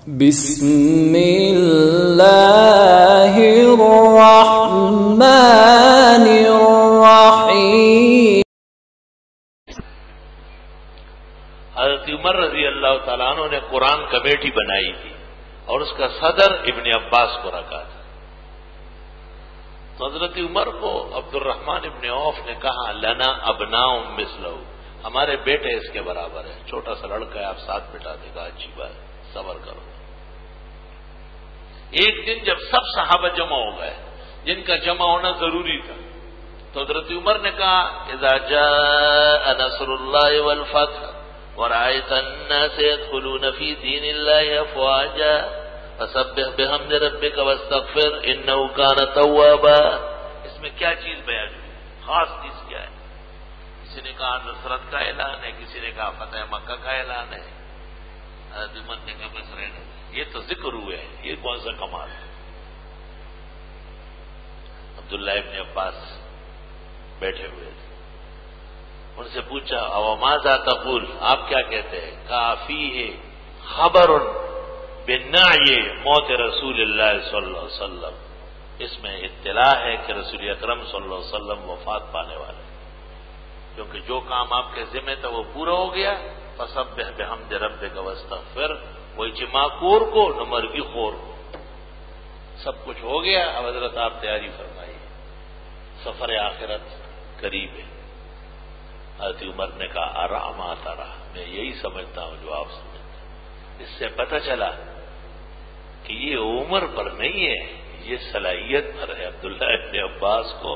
بسم اللہ الرحمن الرحیم۔ حضرت عمر رضی اللہ تعالیٰ عنہ نے قرآن کمیٹی بنائی تھی اور اس کا صدر ابن عباس کو رکھا تھا۔ تو حضرت عمر کو عبد الرحمن ابن عوف نے کہا لنا ابناء مثلہ، ہمارے بیٹے اس کے برابر ہے، چھوٹا سا لڑکا ہے، آپ ساتھ بٹھا دے گا، اچھی بات، صبر کرو۔ ایک دن جب سب صحابہ جمع ہو گئے، جن کا جمع ہونا ضروری تھا، تو حضرت عمر نے کہا اذا جاء نصر اللہ والفتح ورأيت الناس يدخلون في دين الله أفواجا فسبح بحمد ربك واستغفر إنه كان توابا۔ اس میں کیا چیز بیان ہوئی؟ خاص چیز کیا ہے؟ کسی نے کہا نصرت کا اعلان ہے، کسی نے کہا فتح مکہ کا اعلان ہے۔ حضرت عمر نے کہا بس رہنے دو، یہ تو ذکر ہوئے ہیں، یہ کون سا کمال ہے؟ عبداللہ ابن عباس بیٹھے ہوئے تھے، ان سے پوچھا او ماذا تقول، آپ کیا کہتے ہیں؟ کافی ہے خبر بالنعی موت رسول اللہ صلی اللہ علیہ وسلم، اس میں اطلاع ہے کہ رسول اکرم صلی اللہ علیہ وسلم وفات پانے والے، کیونکہ جو کام آپ کے ذمہ تھا وہ پورا ہو گیا۔ فسبح بحمد ربک واستغفر، وہی چماکور کو نہ مرغی خور کو، سب کچھ ہو گیا۔ اب حضرت آپ تیاری فرمائیے، سفر آخرت قریب ہے۔ حضرت عمر نے کہا آرام آتا رہا، میں یہی سمجھتا ہوں جو آپ سمجھتے ہیں۔ اس سے پتہ چلا کہ یہ عمر پر نہیں ہے، یہ صلاحیت پر ہے۔ عبداللہ ابن عباس کو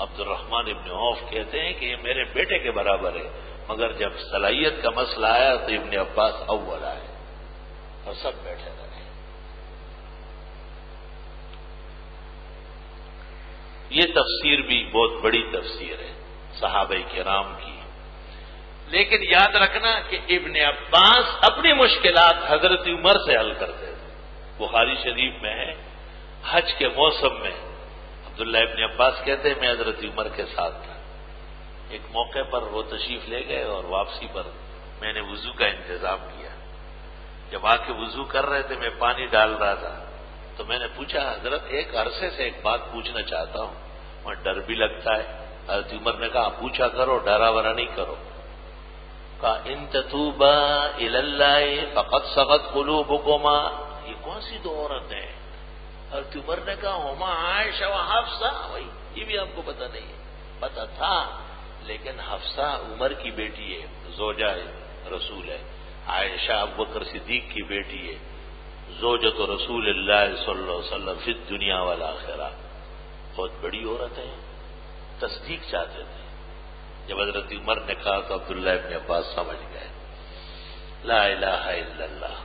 عبد الرحمن ابن عوف کہتے ہیں کہ یہ میرے بیٹے کے برابر ہے، مگر جب صلاحیت کا مسئلہ آیا تو ابن عباس اول آئے اور سب بیٹھے رہے۔ یہ تفسیر بھی بہت بڑی تفسیر ہے صحابہ کرام کی، لیکن یاد رکھنا کہ ابن عباس اپنی مشکلات حضرت عمر سے حل کرتے تھے۔ بخاری شریف میں ہے، حج کے موسم میں عبداللہ ابن عباس کہتے ہیں میں حضرت عمر کے ساتھ تھا، ایک موقع پر وہ تشریف لے گئے اور واپسی پر میں نے وضو کا انتظام کیا۔ جب آ کے وضو کر رہے تھے، میں پانی ڈال رہا تھا، تو میں نے پوچھا حضرت ایک عرصے سے ایک بات پوچھنا چاہتا ہوں، اور ڈر بھی لگتا ہے۔ حضرت عمر نے کہا پوچھا کرو، ڈرا ورا نہیں کرو۔ کہا ان تتوبا الی اللہ فقد صغت قلوبکما، یہ کون سی دو عورت ہیں؟ حضرت عمر نے کہا ہما عائشہ و حفصہ، بھائی یہ بھی آپ کو پتہ نہیں ہے؟ پتہ تھا، لیکن حفصہ عمر کی بیٹی ہے، زوجہ رسول ہے، عائشہ ابوبکر صدیق کی بیٹی ہے، زوجۃ رسول اللہ صلی اللہ علیہ وسلم فی الدنیا والآخرہ، بہت بڑی عورت ہے، تصدیق چاہتے تھے۔ جب حضرت عمر نے کہا تو عبداللہ ابن عباس سمجھ گئے لا الہ الا اللہ